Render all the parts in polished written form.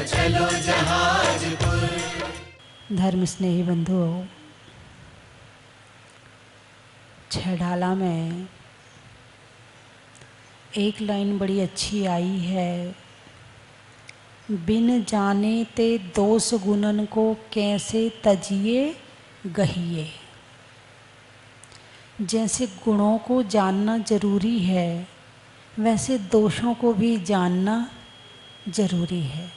चलो जहाजपुर। धर्म स्नेही बंधुओं, छेड़ाला में एक लाइन बड़ी अच्छी आई है। बिन जाने ते दोष गुणन को कैसे तजिए गहिए। जैसे गुणों को जानना जरूरी है, वैसे दोषों को भी जानना जरूरी है।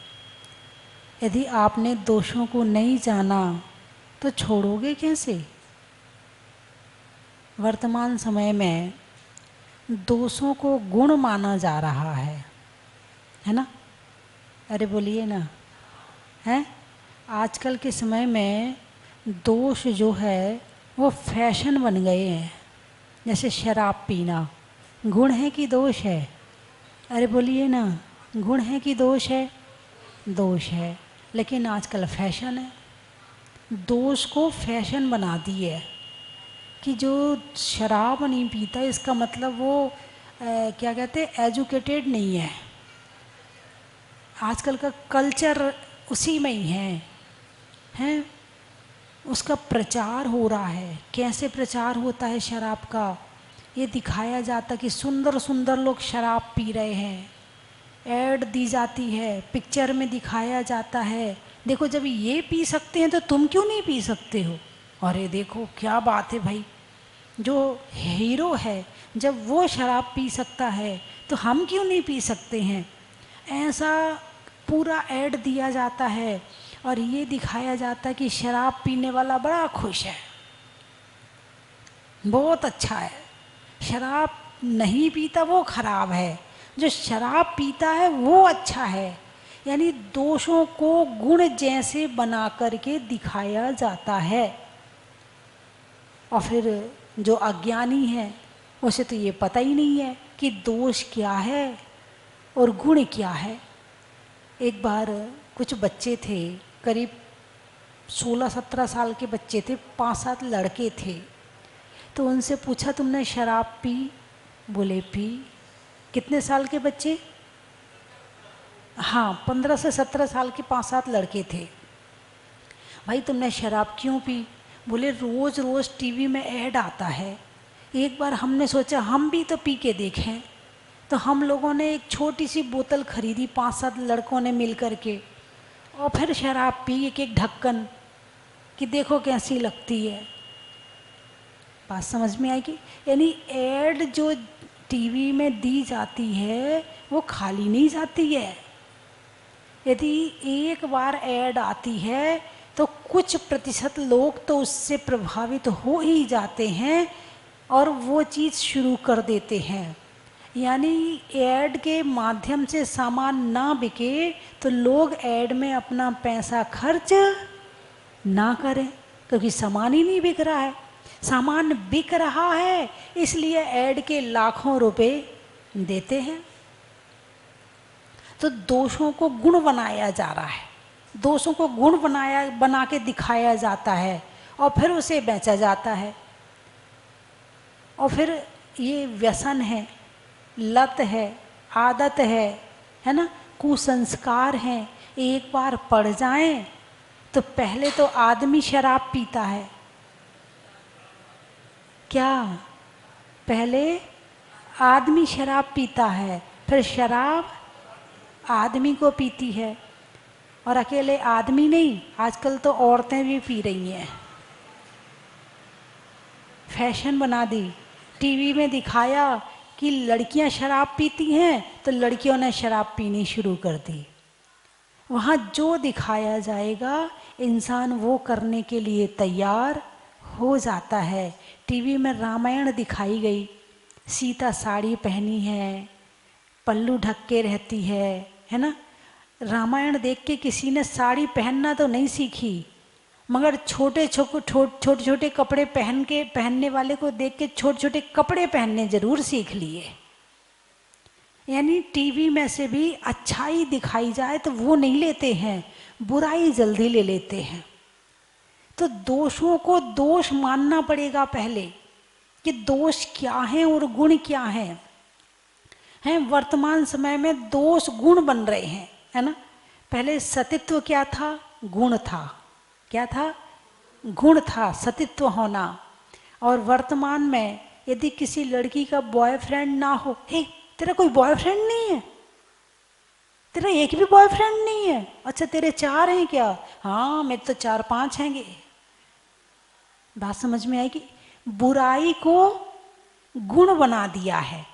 यदि आपने दोषों को नहीं जाना तो छोड़ोगे कैसे? वर्तमान समय में दोषों को गुण माना जा रहा है ना? अरे बोलिए ना, है? आजकल के समय में दोष जो है वो फैशन बन गए हैं। जैसे शराब पीना गुण है कि दोष है? अरे बोलिए ना, गुण है कि दोष है? दोष है, लेकिन आजकल फैशन है। दोष को फैशन बना दी है कि जो शराब नहीं पीता इसका मतलब वो क्या कहते हैं, एजुकेटेड नहीं है। आजकल का कल्चर उसी में ही है। उसका प्रचार हो रहा है। कैसे प्रचार होता है शराब का? ये दिखाया जाता कि सुंदर सुंदर लोग शराब पी रहे हैं, ऐड दी जाती है, पिक्चर में दिखाया जाता है, देखो जब ये पी सकते हैं तो तुम क्यों नहीं पी सकते हो? अरे देखो क्या बात है भाई, जो हीरो है जब वो शराब पी सकता है तो हम क्यों नहीं पी सकते हैं? ऐसा पूरा ऐड दिया जाता है और ये दिखाया जाता है कि शराब पीने वाला बड़ा खुश है, बहुत अच्छा है। शराब नहीं पीता वो खराब है, जो शराब पीता है वो अच्छा है। यानी दोषों को गुण जैसे बना करके दिखाया जाता है। और फिर जो अज्ञानी है उसे तो ये पता ही नहीं है कि दोष क्या है और गुण क्या है। एक बार कुछ बच्चे थे, करीब 16-17 साल के बच्चे थे, 5-7 लड़के थे। तो उनसे पूछा तुमने शराब पी? बोले पी। कितने साल के बच्चे? हाँ, 15 से 17 साल के 5-7 लड़के थे। भाई तुमने शराब क्यों पी? बोले रोज़ रोज़ टीवी में ऐड आता है, एक बार हमने सोचा हम भी तो पी के देखें। तो हम लोगों ने एक छोटी सी बोतल खरीदी, 5-7 लड़कों ने मिल कर के, और फिर शराब पी एक एक ढक्कन कि देखो कैसी लगती है। बात समझ में आएगी? यानी ऐड जो टीवी में दी जाती है वो खाली नहीं जाती है। यदि एक बार ऐड आती है तो कुछ प्रतिशत लोग तो उससे प्रभावित हो ही जाते हैं और वो चीज़ शुरू कर देते हैं। यानी ऐड के माध्यम से सामान ना बिके तो लोग ऐड में अपना पैसा खर्च ना करें, क्योंकि सामान ही नहीं बिक रहा है। सामान बिक रहा है इसलिए ऐड के लाखों रुपए देते हैं। तो दोषों को गुण बनाया जा रहा है, दोषों को गुण बना के दिखाया जाता है और फिर उसे बेचा जाता है। और फिर ये व्यसन है, लत है, आदत है ना, कुसंस्कार हैं। एक बार पड़ जाएं तो पहले तो आदमी शराब पीता है। क्या? पहले आदमी शराब पीता है, फिर शराब आदमी को पीती है। और अकेले आदमी नहीं, आजकल तो औरतें भी पी रही हैं। फैशन बना दी। टीवी में दिखाया कि लड़कियां शराब पीती हैं तो लड़कियों ने शराब पीनी शुरू कर दी। वहाँ जो दिखाया जाएगा इंसान वो करने के लिए तैयार हो जाता है। टीवी में रामायण दिखाई गई, सीता साड़ी पहनी है, पल्लू ढक के रहती है ना। रामायण देख के किसी ने साड़ी पहनना तो नहीं सीखी, मगर छोटे छोटे कपड़े पहनने वाले को देख के छोटे छोटे कपड़े पहनने जरूर सीख लिए। यानी टीवी में से भी अच्छाई दिखाई जाए तो वो नहीं लेते हैं, बुराई जल्दी ले लेते हैं। तो दोषों को दोष मानना पड़ेगा पहले कि दोष क्या है और गुण क्या है। हैं। वर्तमान समय में दोष गुण बन रहे हैं, है ना। पहले सतीत्व क्या था? गुण था। क्या था? गुण था, सतीत्व होना। और वर्तमान में यदि किसी लड़की का बॉयफ्रेंड ना हो, हे तेरा कोई बॉयफ्रेंड नहीं है, तेरा एक भी बॉयफ्रेंड नहीं है, अच्छा तेरे 4 हैं क्या? हाँ मेरे तो 4-5 हैंगे। बात समझ में आएगी? बुराई को गुण बना दिया है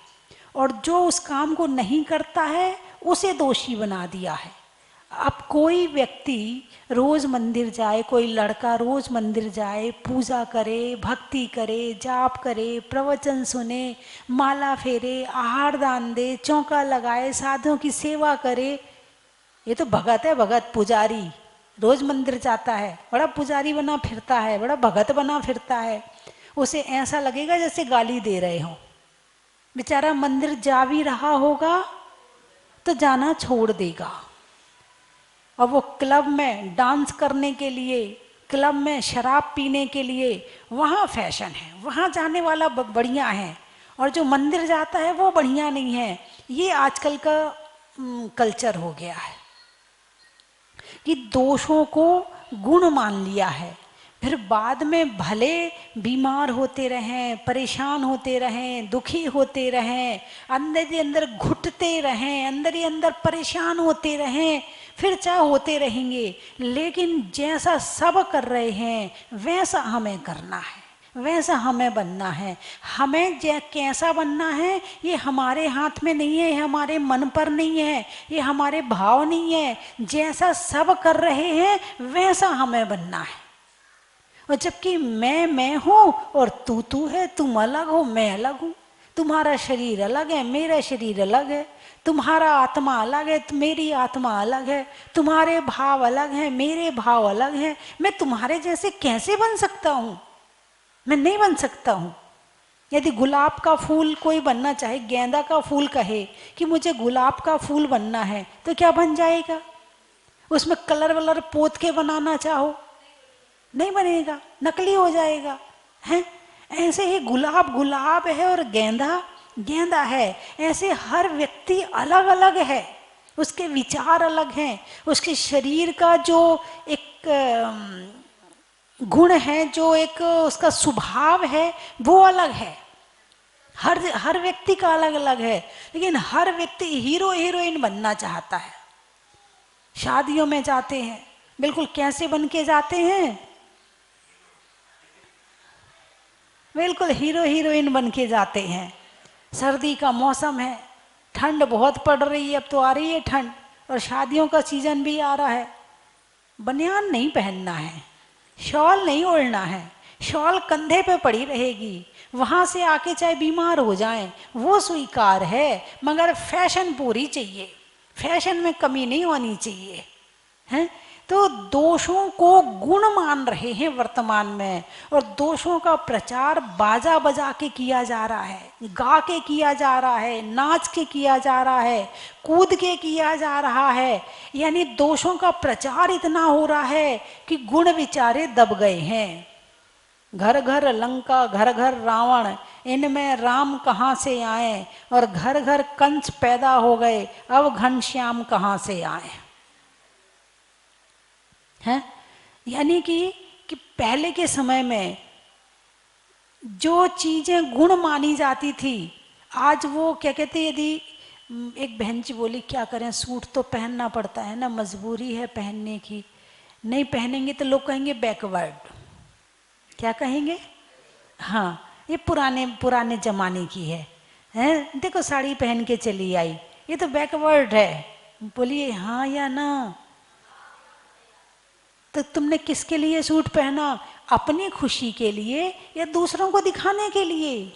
और जो उस काम को नहीं करता है उसे दोषी बना दिया है। अब कोई व्यक्ति रोज मंदिर जाए, कोई लड़का रोज मंदिर जाए, पूजा करे, भक्ति करे, जाप करे, प्रवचन सुने, माला फेरे, आहार दान दे, चौका लगाए, साधुओं की सेवा करे, ये तो भगत है, भगत पुजारी। रोज मंदिर जाता है, बड़ा पुजारी बना फिरता है, बड़ा भगत बना फिरता है। उसे ऐसा लगेगा जैसे गाली दे रहे हो। बेचारा मंदिर जा भी रहा होगा तो जाना छोड़ देगा। और वो क्लब में डांस करने के लिए, क्लब में शराब पीने के लिए, वहाँ फैशन है, वहाँ जाने वाला बढ़िया है, और जो मंदिर जाता है वो बढ़िया नहीं है। ये आजकल का कल्चर हो गया है कि दोषों को गुण मान लिया है। फिर बाद में भले बीमार होते रहें, परेशान होते रहें, दुखी होते रहें, अंदर ही अंदर घुटते रहें, अंदर ही अंदर परेशान होते रहें, फिर चाहे होते रहेंगे, लेकिन जैसा सब कर रहे हैं वैसा हमें करना है, वैसा हमें बनना है। हमें कैसा बनना है ये हमारे हाथ में नहीं है, हमारे मन पर नहीं है, ये हमारे भाव नहीं है। जैसा सब कर रहे हैं वैसा हमें बनना है। और जबकि मैं हूँ और तू है, तुम अलग हो, मैं अलग हूँ। तुम्हारा शरीर अलग है, मेरा शरीर अलग है। तुम्हारा आत्मा अलग है, मेरी आत्मा अलग है। तुम्हारे भाव अलग हैं, मेरे भाव अलग हैं। मैं तुम्हारे जैसे कैसे बन सकता हूँ? मैं नहीं बन सकता हूँ। यदि गुलाब का फूल कोई बनना चाहे, गेंदा का फूल कहे कि मुझे गुलाब का फूल बनना है, तो क्या बन जाएगा? उसमें कलर वलर पोत के बनाना चाहो, नहीं बनेगा, नकली हो जाएगा, है। ऐसे ही गुलाब गुलाब है और गेंदा गेंदा है। ऐसे हर व्यक्ति अलग अलग है, उसके विचार अलग हैं, उसके शरीर का जो एक गुण है, जो एक उसका स्वभाव है वो अलग है। हर व्यक्ति का अलग अलग है। लेकिन हर व्यक्ति हीरो हीरोइन बनना चाहता है। शादियों में जाते हैं, बिल्कुल कैसे बन के जाते हैं? बिल्कुल हीरो हीरोइन बन के जाते हैं। सर्दी का मौसम है, ठंड बहुत पड़ रही है, अब तो आ रही है ठंड, और शादियों का सीजन भी आ रहा है। बनियान नहीं पहनना है, शॉल नहीं ओढ़ना है, शॉल कंधे पे पड़ी रहेगी, वहाँ से आके चाहे बीमार हो जाएं वो स्वीकार है, मगर फैशन पूरी चाहिए, फैशन में कमी नहीं होनी चाहिए, हैं। तो दोषों को गुण मान रहे हैं वर्तमान में, और दोषों का प्रचार बाजा बजा के किया जा रहा है, गा के किया जा रहा है, नाच के किया जा रहा है, कूद के किया जा रहा है। यानी दोषों का प्रचार इतना हो रहा है कि गुण विचारे दब गए हैं। घर घर लंका, घर घर रावण, इनमें राम कहाँ से आए, और घर घर कंस पैदा हो गए, अब घनश्याम कहाँ से आए, हैं। यानी कि पहले के समय में जो चीजें गुण मानी जाती थी, आज वो क्या कहते, यदि एक बहन जी बोली क्या करें, सूट तो पहनना पड़ता है ना, मजबूरी है पहनने की, नहीं पहनेंगे तो लोग कहेंगे बैकवर्ड। क्या कहेंगे? हाँ, ये पुराने जमाने की है, हैं। देखो साड़ी पहन के चली आई, ये तो बैकवर्ड है। बोलिए हाँ या ना? तो तुमने किसके लिए सूट पहना? अपनी खुशी के लिए या दूसरों को दिखाने के लिए?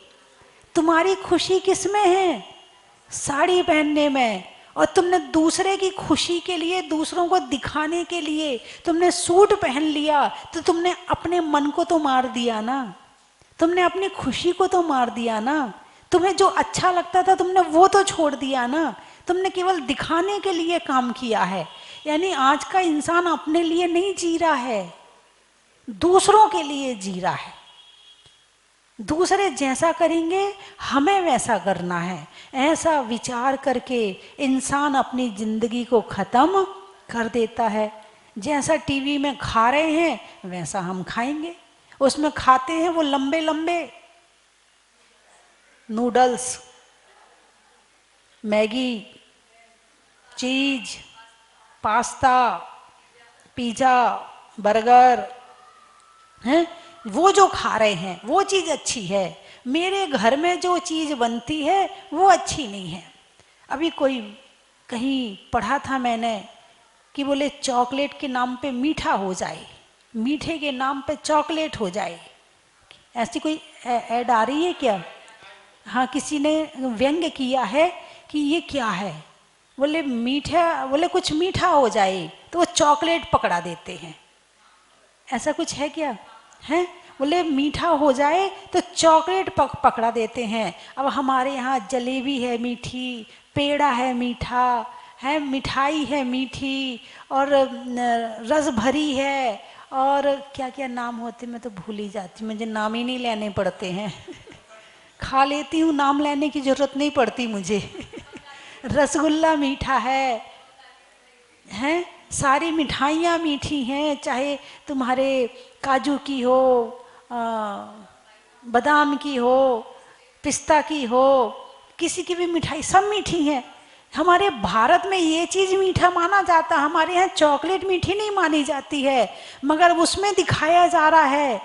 तुम्हारी खुशी किस में है? साड़ी पहनने में। और तुमने दूसरे की खुशी के लिए, दूसरों को दिखाने के लिए तुमने सूट पहन लिया, तो तुमने अपने मन को तो मार दिया ना, तुमने अपनी खुशी को तो मार दिया ना। तुम्हें जो अच्छा लगता था तुमने वो तो छोड़ दिया ना, तुमने केवल दिखाने के लिए काम किया है। यानी आज का इंसान अपने लिए नहीं जी रहा है, दूसरों के लिए जी रहा है। दूसरे जैसा करेंगे हमें वैसा करना है, ऐसा विचार करके इंसान अपनी जिंदगी को खत्म कर देता है। जैसा टीवी में खा रहे हैं वैसा हम खाएंगे। उसमें खाते हैं वो लंबे लंबे नूडल्स, मैगी, चीज, पास्ता, पिज़्ज़ा, बर्गर हैं, वो जो खा रहे हैं वो चीज़ अच्छी है। मेरे घर में जो चीज़ बनती है वो अच्छी नहीं है। अभी कोई कहीं पढ़ा था मैंने कि बोले चॉकलेट के नाम पे मीठा हो जाए, मीठे के नाम पे चॉकलेट हो जाए। ऐसी कोई ऐड आ रही है क्या? हाँ, किसी ने व्यंग्य किया है कि ये क्या है, बोले मीठा, बोले कुछ मीठा हो जाए तो वो चॉकलेट पकड़ा देते हैं। ऐसा कुछ है क्या? है, बोले मीठा हो जाए तो चॉकलेट पकड़ा देते हैं। अब हमारे यहाँ जलेबी है मीठी, पेड़ा है मीठा, है मिठाई है मीठी, और रस भरी है, और क्या क्या नाम होते मैं तो भूल ही जाती, मुझे नाम ही नहीं लेने पड़ते हैं खा लेती हूँ, नाम लेने की जरूरत नहीं पड़ती मुझे रसगुल्ला मीठा है, हैं, सारी मिठाइयाँ मीठी हैं, चाहे तुम्हारे काजू की हो, बादाम की हो, पिस्ता की हो, किसी की भी मिठाई सब मीठी हैं। हमारे भारत में ये चीज़ मीठा माना जाता है, हमारे यहाँ चॉकलेट मीठी नहीं मानी जाती है, मगर उसमें दिखाया जा रहा है,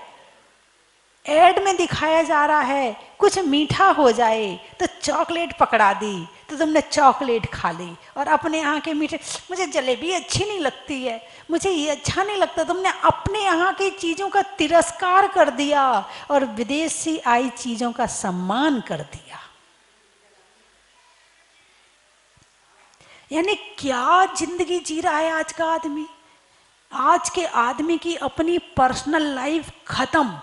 ऐड में दिखाया जा रहा है कुछ मीठा हो जाए तो चॉकलेट पकड़ा दी, तो तुमने चॉकलेट खा ली। और अपने यहाँ के मीठे, मुझे जलेबी अच्छी नहीं लगती है, मुझे ये अच्छा नहीं लगता, तुमने अपने यहाँ की चीज़ों का तिरस्कार कर दिया और विदेश से आई चीज़ों का सम्मान कर दिया। यानी क्या जिंदगी जी रहा है आज का आदमी। आज के आदमी की अपनी पर्सनल लाइफ खत्म,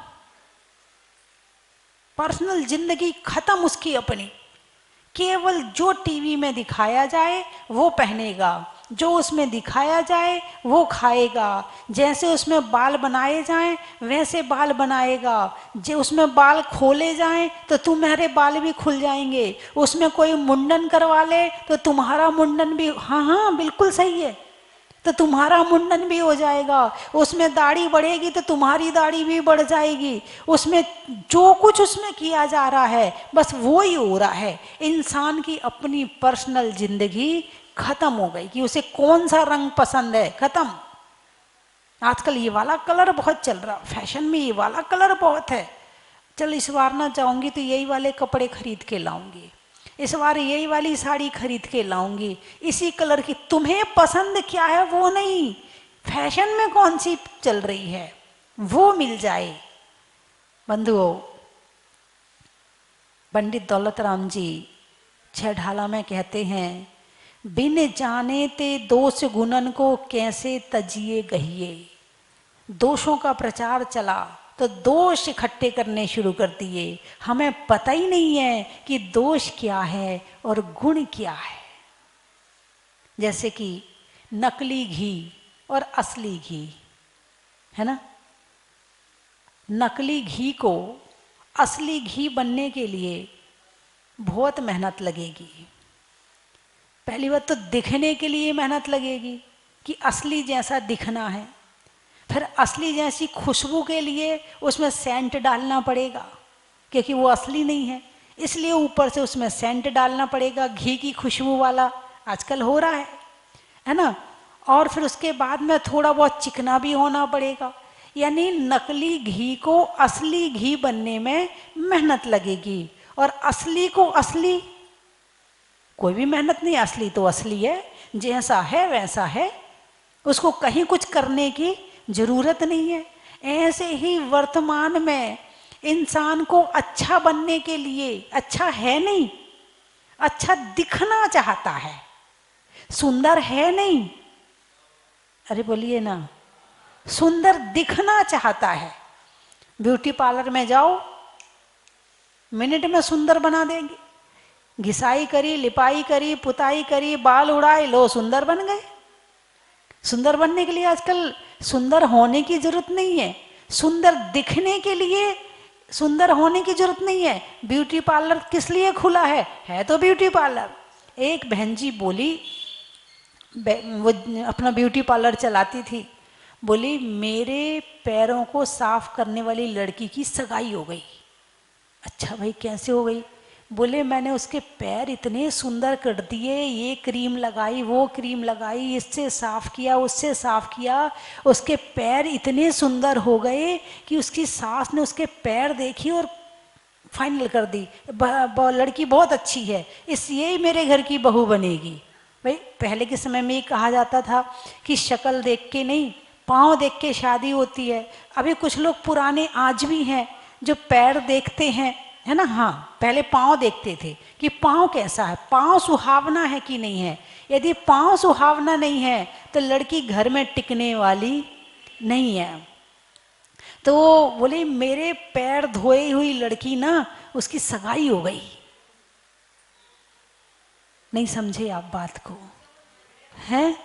पर्सनल जिंदगी खत्म उसकी अपनी। केवल जो टीवी में दिखाया जाए वो पहनेगा, जो उसमें दिखाया जाए वो खाएगा, जैसे उसमें बाल बनाए जाएं वैसे बाल बनाएगा, जो उसमें बाल खोले जाएं तो तुम्हारे बाल भी खुल जाएंगे, उसमें कोई मुंडन करवा ले तो तुम्हारा मुंडन भी, हाँ हाँ बिल्कुल सही है, तो तुम्हारा मुंडन भी हो जाएगा, उसमें दाढ़ी बढ़ेगी तो तुम्हारी दाढ़ी भी बढ़ जाएगी, उसमें जो कुछ उसमें किया जा रहा है बस वो ही हो रहा है। इंसान की अपनी पर्सनल जिंदगी खत्म हो गई कि उसे कौन सा रंग पसंद है, खत्म। आजकल ये वाला कलर बहुत चल रहा, फैशन में ये वाला कलर बहुत है, चल इस बार ना जाऊंगी तो यही वाले कपड़े खरीद के लाऊंगी, इस बार यही वाली साड़ी खरीद के लाऊंगी, इसी कलर की। तुम्हें पसंद क्या है वो नहीं, फैशन में कौन सी चल रही है वो मिल जाए। बंधुओं, पंडित दौलत राम जी छह ढाला में कहते हैं, बिन जाने ते दोष गुणन को कैसे तजिए गहिए। दोषों का प्रचार चला तो दोष इकट्ठे करने शुरू कर दिए, हमें पता ही नहीं है कि दोष क्या है और गुण क्या है। जैसे कि नकली घी और असली घी है ना, नकली घी को असली घी बनने के लिए बहुत मेहनत लगेगी। पहली बात तो दिखने के लिए मेहनत लगेगी कि असली जैसा दिखना है, फिर असली जैसी खुशबू के लिए उसमें सेंट डालना पड़ेगा क्योंकि वो असली नहीं है, इसलिए ऊपर से उसमें सेंट डालना पड़ेगा, घी की खुशबू वाला आजकल हो रहा है ना। और फिर उसके बाद में थोड़ा बहुत चिकना भी होना पड़ेगा, यानी नकली घी को असली घी बनने में मेहनत लगेगी। और असली को असली कोई भी मेहनत नहीं, असली तो असली है, जैसा है वैसा है, उसको कहीं कुछ करने की जरूरत नहीं है। ऐसे ही वर्तमान में इंसान को अच्छा बनने के लिए, अच्छा है नहीं, अच्छा दिखना चाहता है, सुंदर है नहीं, अरे बोलिए ना, सुंदर दिखना चाहता है। ब्यूटी पार्लर में जाओ, मिनट में सुंदर बना देंगे, घिसाई करी, लिपाई करी, पुताई करी, बाल उड़ाए, लो सुंदर बन गए। सुंदर बनने के लिए आजकल सुंदर होने की जरूरत नहीं है, सुंदर दिखने के लिए सुंदर होने की जरूरत नहीं है। ब्यूटी पार्लर किस लिए खुला है तो ब्यूटी पार्लर। एक बहन जी बोली, वो अपना ब्यूटी पार्लर चलाती थी, बोली मेरे पैरों को साफ करने वाली लड़की की सगाई हो गई। अच्छा भाई कैसे हो गई? बोले मैंने उसके पैर इतने सुंदर कर दिए, ये क्रीम लगाई वो क्रीम लगाई, इससे साफ किया उससे साफ किया, उसके पैर इतने सुंदर हो गए कि उसकी सास ने उसके पैर देखी और फाइनल कर दी लड़की बहुत अच्छी है, इस यही मेरे घर की बहू बनेगी। भाई पहले के समय में ये कहा जाता था कि शक्ल देख के नहीं, पाँव देख के शादी होती है। अभी कुछ लोग पुराने आज भी हैं जो पैर देखते हैं, है ना। हाँ, पहले पाँव देखते थे कि पाँव कैसा है, पाँव सुहावना है कि नहीं है। यदि पाँव सुहावना नहीं है तो लड़की घर में टिकने वाली नहीं है। तो बोले मेरे पैर धोई हुई लड़की ना, उसकी सगाई हो गई। नहीं समझे आप बात को? हैं,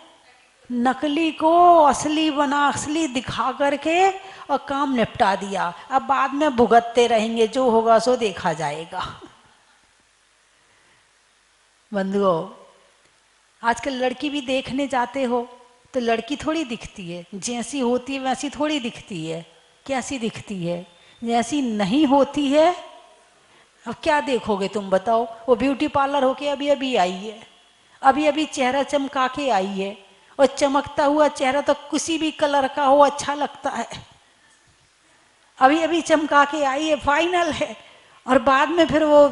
नकली को असली बना, असली दिखा करके और काम निपटा दिया। अब बाद में भुगतते रहेंगे, जो होगा सो देखा जाएगा। बंधुओं, आजकल लड़की भी देखने जाते हो तो लड़की थोड़ी दिखती है, जैसी होती है वैसी थोड़ी दिखती है। कैसी दिखती है? जैसी नहीं होती है। अब क्या देखोगे तुम बताओ? वो ब्यूटी पार्लर होके अभी अभी आई है, अभी अभी चेहरा चमका के आई है, और चमकता हुआ चेहरा तो किसी भी कलर का हो अच्छा लगता है। अभी अभी चमका के आई है, फाइनल है, और बाद में फिर वो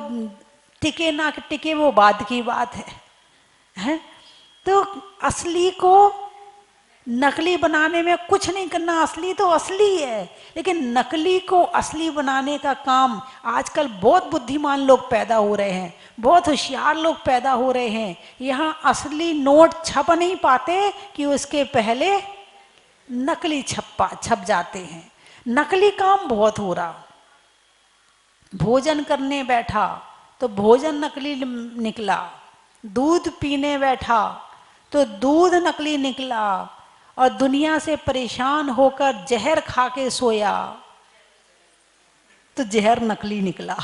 टिके ना टिके वो बाद की बात है? तो असली को नकली बनाने में कुछ नहीं करना, असली तो असली है। लेकिन नकली को असली बनाने का काम आजकल बहुत बुद्धिमान लोग पैदा हो रहे हैं, बहुत होशियार लोग पैदा हो रहे हैं। यहाँ असली नोट छप नहीं पाते कि उसके पहले नकली छप जाते हैं। नकली काम बहुत हो रहा। भोजन करने बैठा तो भोजन नकली निकला, दूध पीने बैठा तो दूध नकली निकला, और दुनिया से परेशान होकर जहर खा के सोया तो जहर नकली निकला।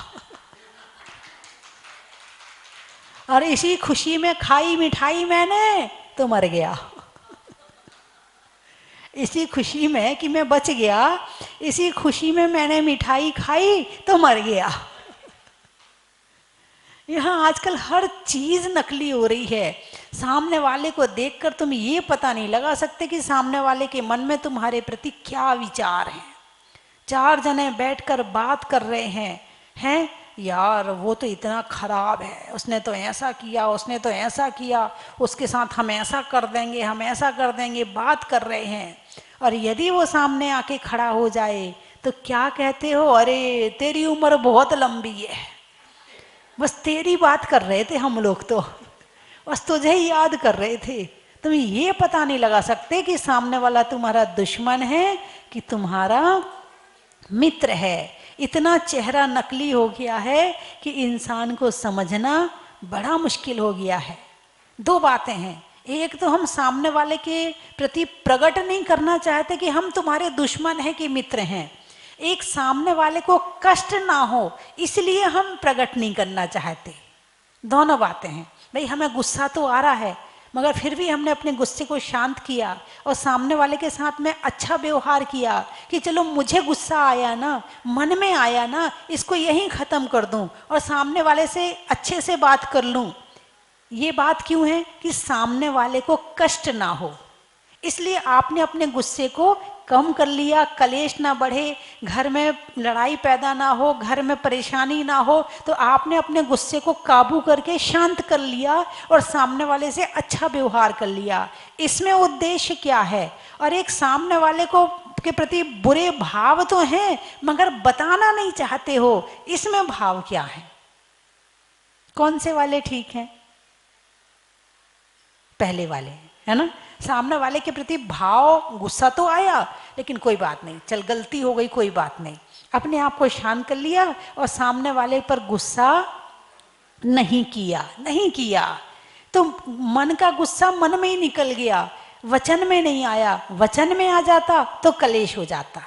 और इसी खुशी में खाई मिठाई मैंने तो मर गया। इसी खुशी में कि मैं बच गया, इसी खुशी में मैंने मिठाई खाई तो मर गया। यहाँ आजकल हर चीज नकली हो रही है। सामने वाले को देखकर तुम ये पता नहीं लगा सकते कि सामने वाले के मन में तुम्हारे प्रति क्या विचार हैं। चार जने बैठकर बात कर रहे हैं यार वो तो इतना खराब है, उसने तो ऐसा किया, उसने तो ऐसा किया, उसके साथ हम ऐसा कर देंगे, हम ऐसा कर देंगे, बात कर रहे हैं। और यदि वो सामने आके खड़ा हो जाए तो क्या कहते हो? अरे तेरी उम्र बहुत लंबी है। बस तेरी बात कर रहे थे हम लोग, तो बस तुझे ही याद कर रहे थे। तुम ये पता नहीं लगा सकते कि सामने वाला तुम्हारा दुश्मन है कि तुम्हारा मित्र है। इतना चेहरा नकली हो गया है कि इंसान को समझना बड़ा मुश्किल हो गया है। दो बातें हैं, एक तो हम सामने वाले के प्रति प्रकट नहीं करना चाहते कि हम तुम्हारे दुश्मन हैं कि मित्र हैं। एक सामने वाले को कष्ट ना हो इसलिए हम प्रकट नहीं करना चाहते। दोनों बातें हैं। भाई हमें गुस्सा तो आ रहा है, मगर फिर भी हमने अपने गुस्से को शांत किया और सामने वाले के साथ में अच्छा व्यवहार किया कि चलो मुझे गुस्सा आया ना, मन में आया ना, इसको यहीं ख़त्म कर दूं और सामने वाले से अच्छे से बात कर लूं। ये बात क्यों है? कि सामने वाले को कष्ट ना हो, इसलिए आपने अपने गुस्से को कम कर लिया, कलेश ना बढ़े, घर में लड़ाई पैदा ना हो, घर में परेशानी ना हो, तो आपने अपने गुस्से को काबू करके शांत कर लिया और सामने वाले से अच्छा व्यवहार कर लिया। इसमें उद्देश्य क्या है? और एक सामने वाले को के प्रति बुरे भाव तो हैं मगर बताना नहीं चाहते हो, इसमें भाव क्या है? कौन से वाले ठीक हैं? पहले वाले, है ना। सामने वाले के प्रति भाव, गुस्सा तो आया लेकिन कोई बात नहीं, चल गलती हो गई कोई बात नहीं, अपने आप को शांत कर लिया और सामने वाले पर गुस्सा नहीं किया तो मन का गुस्सा मन में ही निकल गया, वचन में नहीं आया। वचन में आ जाता तो कलेश हो जाता,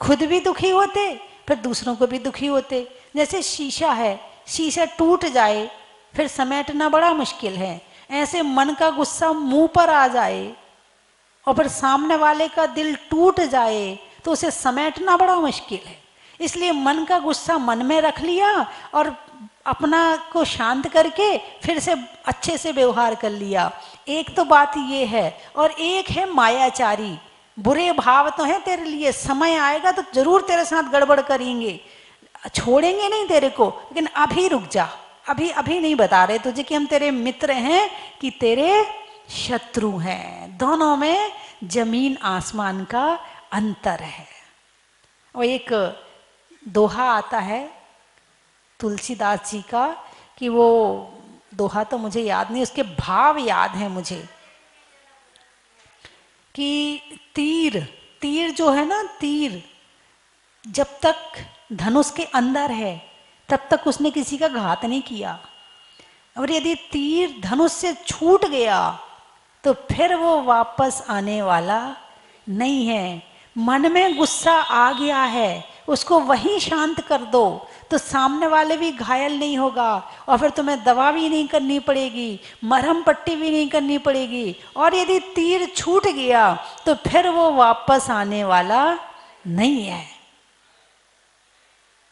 खुद भी दुखी होते फिर दूसरों को भी दुखी होते। जैसे शीशा है, शीशा टूट जाए फिर समेटना बड़ा मुश्किल है, ऐसे मन का गुस्सा मुंह पर आ जाए और फिर सामने वाले का दिल टूट जाए तो उसे समेटना बड़ा मुश्किल है। इसलिए मन का गुस्सा मन में रख लिया और अपना को शांत करके फिर से अच्छे से व्यवहार कर लिया। एक तो बात ये है, और एक है मायाचारी। बुरे भाव तो हैं तेरे लिए, समय आएगा तो जरूर तेरे साथ गड़बड़ करेंगे, छोड़ेंगे नहीं तेरे को, लेकिन अभी रुक जा, अभी अभी नहीं बता रहे तुझे कि हम तेरे मित्र हैं कि तेरे शत्रु हैं। दोनों में जमीन आसमान का अंतर है। और एक दोहा आता है तुलसीदास जी का, कि वो दोहा तो मुझे याद नहीं, उसके भाव याद है मुझे, कि तीर, तीर जो है ना, तीर जब तक धनुष के अंदर है तब तक उसने किसी का घात नहीं किया, और यदि तीर धनुष से छूट गया तो फिर वो वापस आने वाला नहीं है। मन में गुस्सा आ गया है, उसको वहीं शांत कर दो तो सामने वाले भी घायल नहीं होगा, और फिर तुम्हें दवा भी नहीं करनी पड़ेगी, मरहम पट्टी भी नहीं करनी पड़ेगी, और यदि तीर छूट गया तो फिर वो वापस आने वाला नहीं है।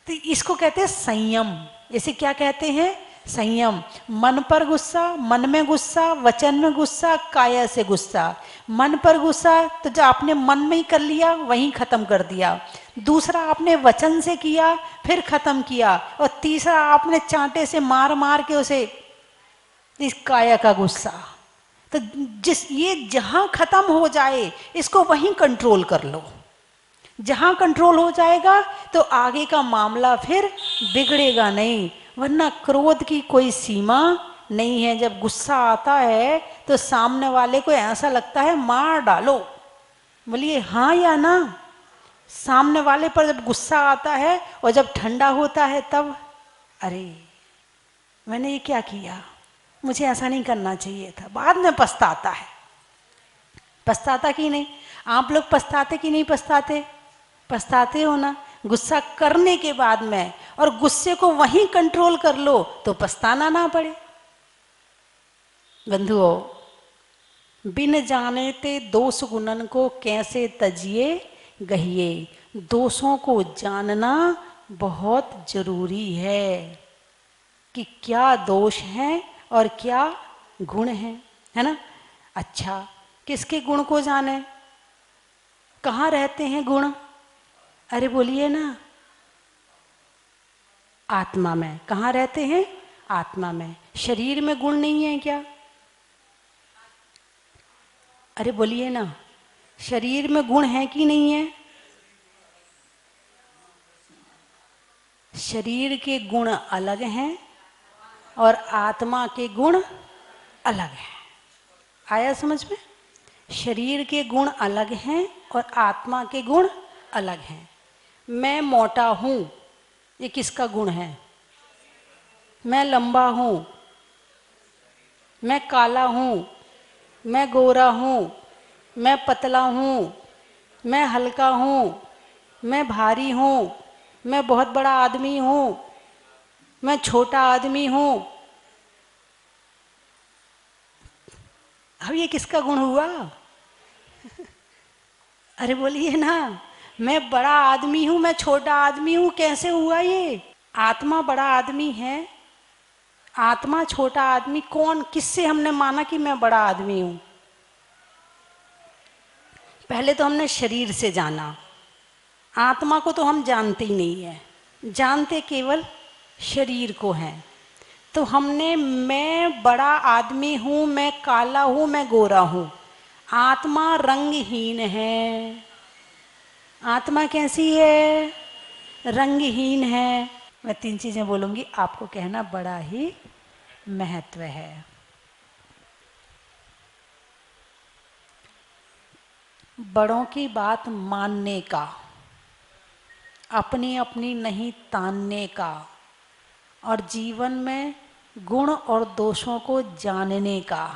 तो इसको कहते हैं संयम। इसे क्या कहते हैं? संयम। मन पर गुस्सा, मन में गुस्सा, वचन में गुस्सा, काया से गुस्सा। मन पर गुस्सा तो जो आपने मन में ही कर लिया वहीं खत्म कर दिया, दूसरा आपने वचन से किया फिर खत्म किया, और तीसरा आपने चांटे से मार मार के उसे, इस काया का गुस्सा। तो जिस ये जहां खत्म हो जाए इसको वहीं कंट्रोल कर लो। जहां कंट्रोल हो जाएगा तो आगे का मामला फिर बिगड़ेगा नहीं, वरना क्रोध की कोई सीमा नहीं है। जब गुस्सा आता है तो सामने वाले को ऐसा लगता है मार डालो। बोलिए हाँ या ना? सामने वाले पर जब गुस्सा आता है और जब ठंडा होता है तब, अरे मैंने ये क्या किया, मुझे ऐसा नहीं करना चाहिए था, बाद में पछताता है। पछताता कि नहीं? आप लोग पछताते कि नहीं पछताते? पछताते हो ना, गुस्सा करने के बाद में, और गुस्से को वहीं कंट्रोल कर लो तो पछताना ना पड़े। बंधुओं, बिन जाने ते दोष गुणन को कैसे तजिए गहिए। दोषों को जानना बहुत जरूरी है कि क्या दोष हैं और क्या गुण हैं, है ना? अच्छा, किसके गुण को जाने? कहाँ रहते हैं गुण? अरे बोलिए ना। आत्मा में। कहाँ रहते हैं? आत्मा में। शरीर में गुण नहीं है क्या? अरे बोलिए ना, शरीर में गुण है कि नहीं है? शरीर के गुण अलग हैं और आत्मा के गुण अलग हैं। आया समझ में? शरीर के गुण अलग हैं और आत्मा के गुण अलग हैं। मैं मोटा हूं, ये किसका गुण है? मैं लंबा हूं, मैं काला हूं, मैं गोरा हूं, मैं पतला हूं, मैं हल्का हूं, मैं भारी हूं, मैं बहुत बड़ा आदमी हूं, मैं छोटा आदमी हूं। अब ये किसका गुण हुआ? अरे बोलिए ना, मैं बड़ा आदमी हूं, मैं छोटा आदमी हूं, कैसे हुआ ये? आत्मा बड़ा आदमी है, आत्मा छोटा आदमी। कौन, किससे हमने माना कि मैं बड़ा आदमी हूं? पहले तो हमने शरीर से जाना, आत्मा को तो हम जानते ही नहीं है, जानते केवल शरीर को हैं। तो हमने मैं बड़ा आदमी हूं, मैं काला हूं, मैं गोरा हूं। आत्मा रंगहीन है। आत्मा कैसी है? रंगहीन है। मैं 3 चीजें बोलूंगी, आपको कहना बड़ा ही महत्व है। बड़ों की बात मानने का, अपनी अपनी नहीं तानने का, और जीवन में गुण और दोषों को जानने का,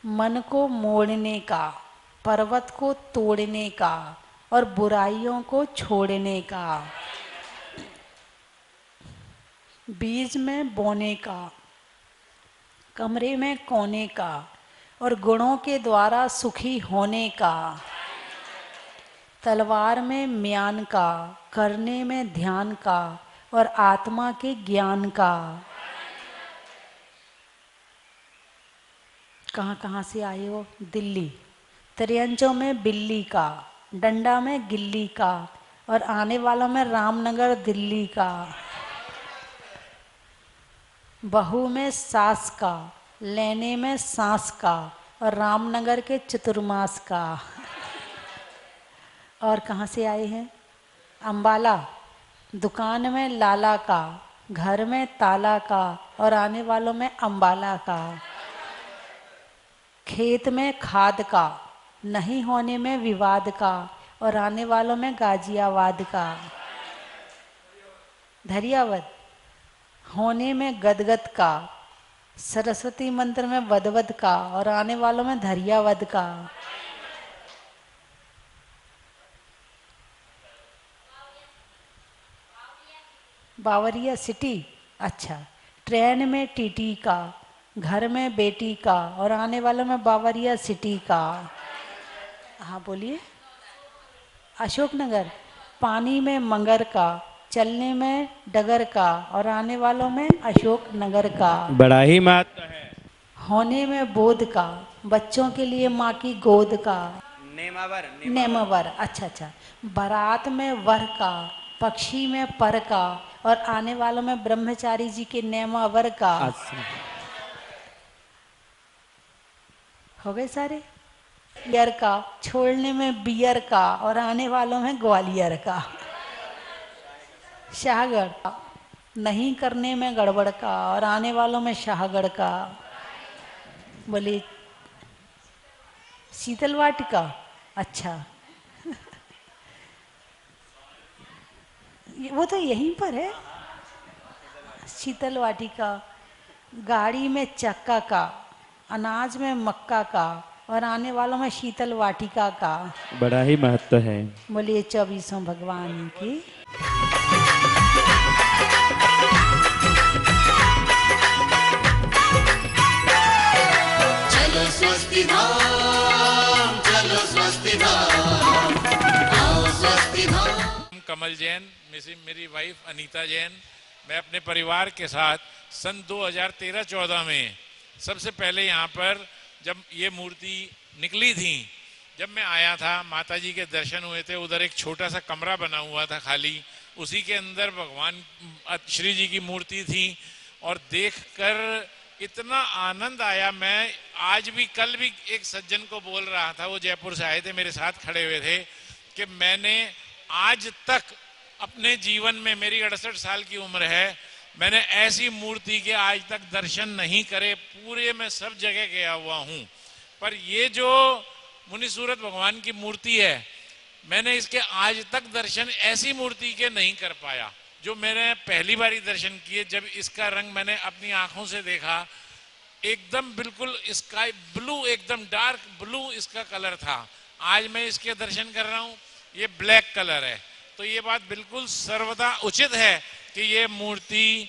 मन को मोड़ने का, पर्वत को तोड़ने का, और बुराइयों को छोड़ने का, बीज में बोने का, कमरे में कोने का, और गुणों के द्वारा सुखी होने का, तलवार में म्यान का, करने में ध्यान का, और आत्मा के ज्ञान का। कहाँ कहाँ से आए हो? दिल्ली। त्रियंचों में बिल्ली का, डंडा में गिल्ली का, और आने वालों में रामनगर दिल्ली का। बहू में सास का, लेने में सांस का, और रामनगर के चतुर्मास का। और कहाँ से आए हैं? अंबाला। दुकान में लाला का, घर में ताला का, और आने वालों में अंबाला का। खेत में खाद का, नहीं होने में विवाद का, और आने वालों में गाजियाबाद का। धैर्यवद। होने में गदगद का, सरस्वती मंत्र में वदवद का, और आने वालों में धैर्यवद का। बावरिया सिटी। अच्छा। ट्रेन में टीटी का, घर में बेटी का, और आने वालों में बावरिया सिटी का। हाँ बोलिए। अशोकनगर। पानी में मगर का, चलने में डगर का, और आने वालों में अशोकनगर का। बड़ा ही महत्व है। होने में बोध का, बच्चों के लिए माँ की गोद का। नेमावर। अच्छा अच्छा। बारात में वर का, पक्षी में पर का, और आने वालों में ब्रह्मचारी जी के नेमावर का। हो गए सारे? बियर का, छोड़ने में बियर का, और आने वालों में ग्वालियर का। शाहगढ़ का, नहीं करने में गड़बड़ का, और आने वालों में शाहगढ़ का। बोले शीतल वाटिका। अच्छा। वो तो यहीं पर है, शीतल वाटिका। गाड़ी में चक्का का, अनाज में मक्का का, और आने वालों में शीतल वाटिका का। बड़ा ही महत्व है। बोलिए 24 भगवान की। चलो स्वस्ति धाम, चलो स्वस्ति धाम, आओ स्वस्ति धाम। कमल जैन, मेरी वाइफ अनीता जैन, मैं अपने परिवार के साथ सन 2013-14 में सबसे पहले यहाँ पर जब ये मूर्ति निकली थी, जब मैं आया था, माता जी के दर्शन हुए थे। उधर एक छोटा सा कमरा बना हुआ था खाली, उसी के अंदर भगवान श्री जी की मूर्ति थी, और देखकर इतना आनंद आया। मैं आज भी, कल भी एक सज्जन को बोल रहा था, वो जयपुर से आए थे, मेरे साथ खड़े हुए थे, कि मैंने आज तक अपने जीवन में, मेरी 68 साल की उम्र है, मैंने ऐसी मूर्ति के आज तक दर्शन नहीं करे। पूरे में सब जगह गया हुआ हूँ, पर ये जो मुनिसूरत भगवान की मूर्ति है, मैंने इसके आज तक दर्शन ऐसी मूर्ति के नहीं कर पाया। जो मैंने पहली बारी दर्शन किए, जब इसका रंग मैंने अपनी आंखों से देखा, एकदम बिल्कुल स्काई ब्लू, एकदम डार्क ब्लू इसका कलर था। आज मैं इसके दर्शन कर रहा हूँ, ये ब्लैक कलर है। तो ये बात बिल्कुल सर्वदा उचित है कि ये मूर्ति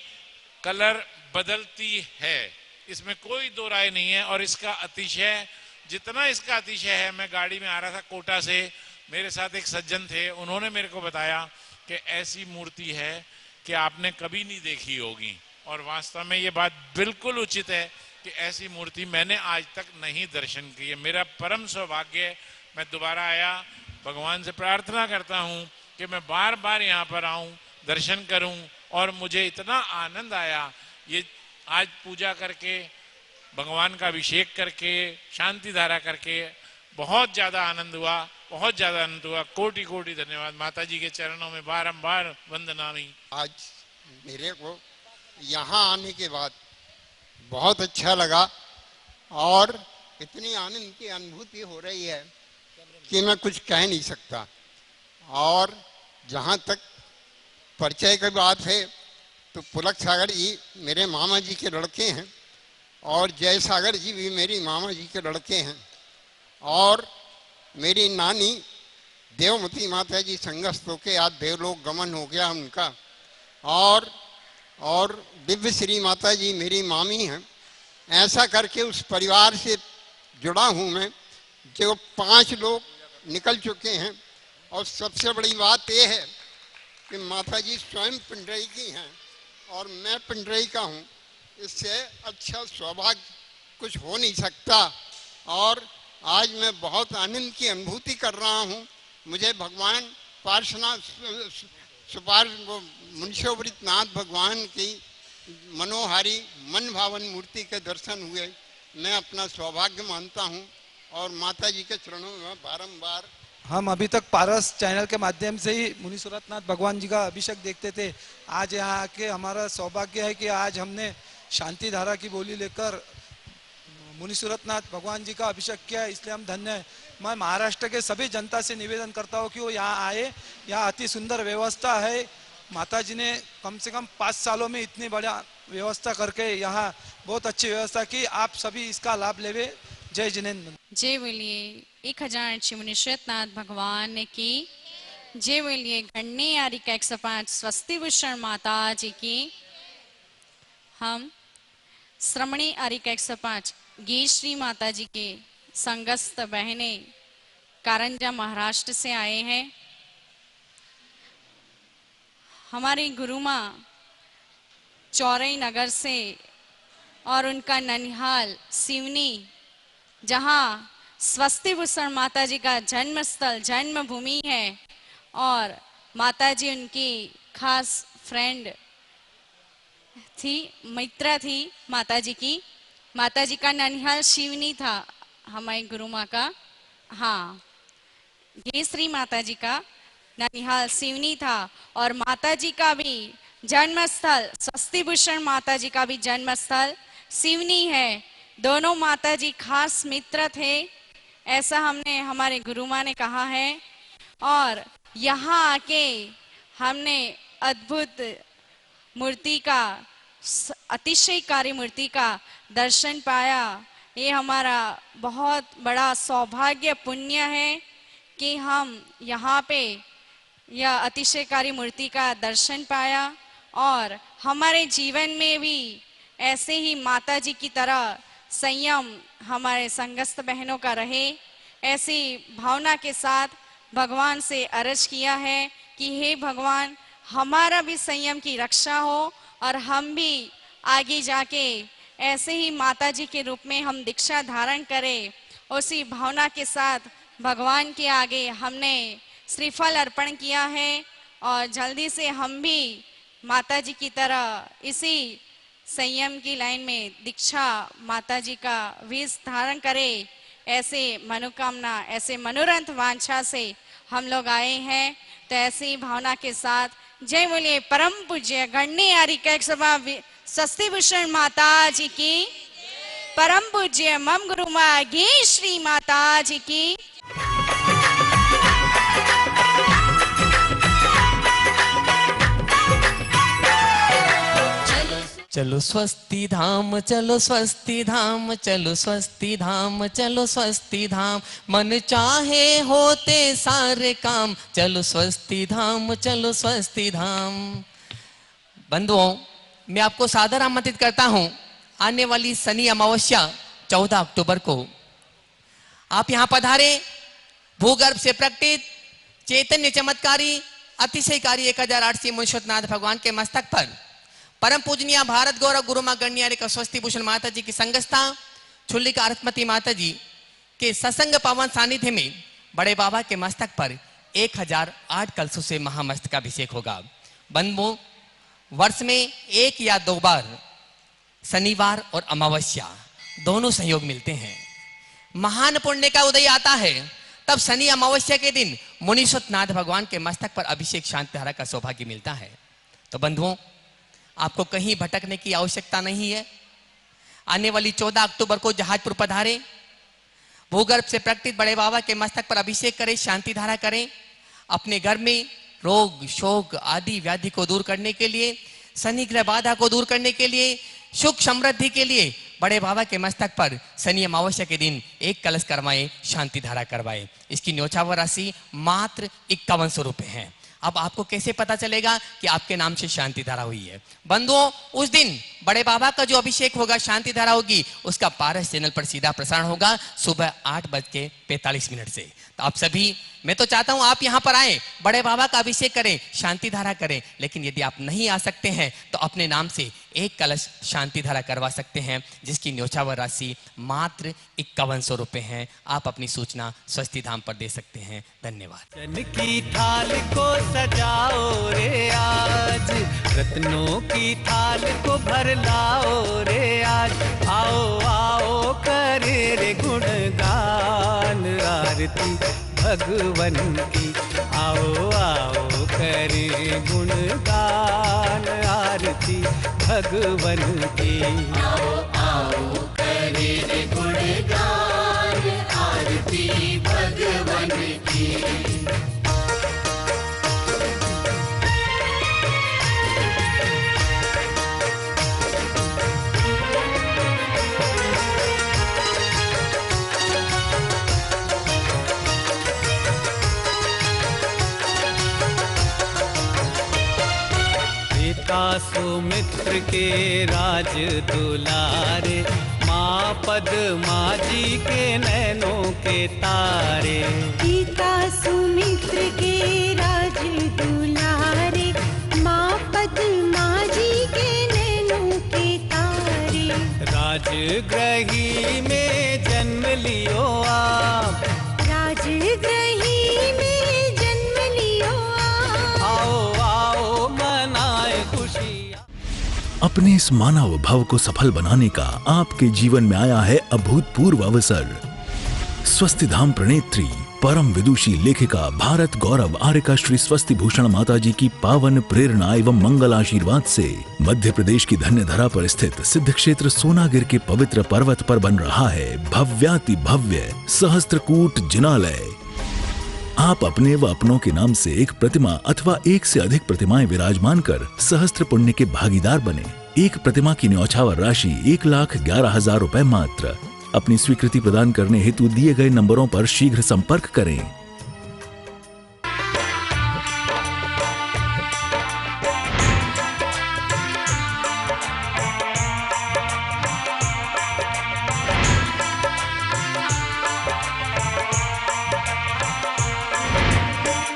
कलर बदलती है, इसमें कोई दो राय नहीं है। और इसका अतिशय, जितना इसका अतिशय है, मैं गाड़ी में आ रहा था कोटा से, मेरे साथ एक सज्जन थे, उन्होंने मेरे को बताया कि ऐसी मूर्ति है कि आपने कभी नहीं देखी होगी। और वास्तव में ये बात बिल्कुल उचित है कि ऐसी मूर्ति मैंने आज तक नहीं दर्शन की है। मेरा परम सौभाग्य, मैं दोबारा आया, भगवान से प्रार्थना करता हूँ कि मैं बार बार यहाँ पर आऊँ, दर्शन करूँ, और मुझे इतना आनंद आया। ये आज पूजा करके, भगवान का अभिषेक करके, शांति धारा करके बहुत ज़्यादा आनंद हुआ, बहुत ज़्यादा आनंद हुआ। कोटि कोटि धन्यवाद। माता जी के चरणों में बारंबार वंदना। आज मेरे को यहाँ आने के बाद बहुत अच्छा लगा, और इतनी आनंद की अनुभूति हो रही है कि मैं कुछ कह नहीं सकता। और जहाँ तक परिचय की बात है, तो पुलक सागर जी मेरे मामा जी के लड़के हैं, और जय सागर जी भी मेरी मामा जी के लड़के हैं, और मेरी नानी देवमती माता जी संगस्त होके आज देवलोक गमन हो गया उनका। और दिव्य श्री माता जी मेरी मामी हैं। ऐसा करके उस परिवार से जुड़ा हूँ मैं, जो 5 लोग निकल चुके हैं। और सबसे बड़ी बात यह है कि माता जी स्वयं पिंडरई की हैं और मैं पिंडरई का हूँ। इससे अच्छा सौभाग्य कुछ हो नहीं सकता। और आज मैं बहुत आनंद की अनुभूति कर रहा हूँ। मुझे भगवान मुंशीवृतनाथ भगवान की मनोहारी मन भावन मूर्ति के दर्शन हुए। मैं अपना सौभाग्य मानता हूँ और माता जी के चरणों में बारंबार। हम अभी तक पारस चैनल के माध्यम से ही मुनीश्वरनाथ भगवान जी का अभिषेक देखते थे। आज यहाँ आके हमारा सौभाग्य है कि आज हमने शांति धारा की बोली लेकर मुनीश्वरनाथ भगवान जी का अभिषेक किया है, इसलिए हम धन्य हैं। मैं महाराष्ट्र के सभी जनता से निवेदन करता हूँ कि वो यहाँ आए। यहाँ अति सुंदर व्यवस्था है। माता जी ने कम से कम 5 सालों में इतनी बड़ा व्यवस्था करके यहाँ बहुत अच्छी व्यवस्था की। आप सभी इसका लाभ लेवे। जय जिनेन्द्र। जय बोलिए 1008 मुनीश्वरनाथ भगवान की। जय बोलिए गण्य आरिका 105 स्वस्ति भूषण माता जी की। हम श्रमणी आरिका 105 गीश्री माता जी के संगस्त बहने कारंजा महाराष्ट्र से आए हैं। हमारी गुरु माँ चौरई नगर से और उनका ननिहाल सिवनी, जहाँ स्वस्ति भूषण माता जी का जन्म स्थल जन्मभूमि है और माता जी उनकी खास फ्रेंड थी, मित्र थी माता जी की। माता जी का ननिहाल शिवनी था हमारी गुरु माँ का। हाँ, ये श्री माता जी का ननिहाल शिवनी था और माता जी का भी जन्म स्थल स्वस्ति भूषण माता जी का भी जन्म स्थल शिवनी है। दोनों माता जी खास मित्र थे, ऐसा हमने हमारे गुरु माँ ने कहा है। और यहाँ आके हमने अद्भुत मूर्ति का, अतिशयकारी मूर्ति का दर्शन पाया। ये हमारा बहुत बड़ा सौभाग्य पुण्य है कि हम यहाँ पे यह अतिशयकारी मूर्ति का दर्शन पाया और हमारे जीवन में भी ऐसे ही माता जी की तरह संयम हमारे संगस्त बहनों का रहे। ऐसी भावना के साथ भगवान से अर्ज किया है कि हे भगवान, हमारा भी संयम की रक्षा हो और हम भी आगे जाके ऐसे ही माता जी के रूप में हम दीक्षा धारण करें। उसी भावना के साथ भगवान के आगे हमने श्रीफल अर्पण किया है और जल्दी से हम भी माता जी की तरह इसी संयम की लाइन में दीक्षा माता जी का वेश धारण करें। ऐसे मनोकामना, ऐसे मनोरंथ वांछा से हम लोग आए हैं। तो ऐसी भावना के साथ जय बोलिए परम पूज्य गण्य आरिका 105 स्वस्ति भूषण माता जी की। परम पूज्य मम गुरु माँ गी श्री माता जी की। चलो स्वस्ति धाम, चलो स्वस्ति धाम, चलो स्वस्ति धाम, चलो स्वस्ति धाम, मन चाहे होते सारे काम, चलो स्वस्ति धाम, चलो स्वस्ति धाम। बंधुओं, मैं आपको सादर आमंत्रित करता हूं आने वाली शनि अमावस्या 14 अक्टूबर को आप यहां पधारे। भूगर्भ से प्रकटित चैतन्य चमत्कारी अतिशयकारी 1008 मुनीश्वरनाथ भगवान के मस्तक पर परम पूजनीय भारत गौरव गुरु मां गण्य स्वस्ति भूषण माता जी की संगस्था छुल्लिका अर्थमती माता जी के सत्संग पावन सानिध्य में बड़े बाबा के मस्तक पर 1008 कलशों से महामस्तकाभिषेक होगा। बंधुओं, वर्ष में 1 या 2 बार शनिवार और अमावस्या दोनों संयोग मिलते हैं। महान पुण्य का उदय आता है, तब शनि अमावस्या के दिन मुनीश्वरनाथ भगवान के मस्तक पर अभिषेक शांति धारा का सौभाग्य मिलता है। तो बंधुओं, आपको कहीं भटकने की आवश्यकता नहीं है। आने वाली 14 अक्टूबर को जहाजपुर पधारे, भूगर्भ से प्रकटित बड़े बाबा के मस्तक पर अभिषेक करें, शांति धारा करें। अपने घर में रोग शोक आदि व्याधि को दूर करने के लिए, शनि ग्रह बाधा को दूर करने के लिए, सुख समृद्धि के लिए बड़े बाबा के मस्तक पर शनि अमावस्या के दिन एक कलश करवाएं, शांति धारा करवाएं। इसकी न्योछावर राशि मात्र 5100 रुपए है। अब आपको कैसे पता चलेगा कि आपके नाम से शांति धारा हुई है? बंधुओं, उस दिन बड़े बाबा का जो अभिषेक होगा, शांति धारा होगी, उसका पारस चैनल पर सीधा प्रसारण होगा सुबह 8:45 से। तो आप सभी, मैं तो चाहता हूं आप यहां पर आए, बड़े बाबा का अभिषेक करें, शांति धारा करें। लेकिन यदि आप नहीं आ सकते हैं तो अपने नाम से एक कलश शांति धारा करवा सकते हैं, जिसकी न्योछावर राशि मात्र 5100 रुपए है। आप अपनी सूचना स्वस्ति धाम पर दे सकते हैं। धन्यवाद। चन की थाल को सजाओ रे आज, रत्नों की थाल को भर लाओ रे आज। आओ आओ करे रे गुणगान आरती भगवन की। आओ आओ करे गुणगान आरती भगवन की। आओ आओ करे रे गुणगान आरती भगवन की। सुमित्र के राज दुलारे, माँ पद्मा जी के नैनों के तारे। पिता सुमित्र के राज दुलारे, माँ पद्मा जी के नैनों के तारे। राजगृही में जन्म लियो आप, राजगृही में जन्म लियो आप। आओ आओ मनाए खुशी। अपने इस मानव भव को सफल बनाने का आपके जीवन में आया है अभूतपूर्व अवसर। स्वस्ति धाम प्रणेत्री परम विदुषी लेखिका भारत गौरव आर्यका श्री स्वस्ति भूषण माता जी की पावन प्रेरणा एवं मंगल आशीर्वाद से मध्य प्रदेश की धन्य धरा पर स्थित सिद्ध क्षेत्र सोनागिर के पवित्र पर्वत पर बन रहा है भव्याति भव्य सहस्त्रकूट जिनालय। आप अपने व अपनों के नाम से एक प्रतिमा अथवा एक से अधिक प्रतिमाएं विराजमान कर सहस्त्र पुण्य के भागीदार बने। एक प्रतिमा की न्योछावर राशि 1,11,000 रुपए मात्र। अपनी स्वीकृति प्रदान करने हेतु दिए गए नंबरों पर शीघ्र संपर्क करें।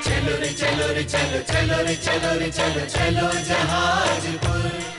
चलो रे चलो रे चलो, चलो रे चलो रे चलो, चलो जहाजपुर।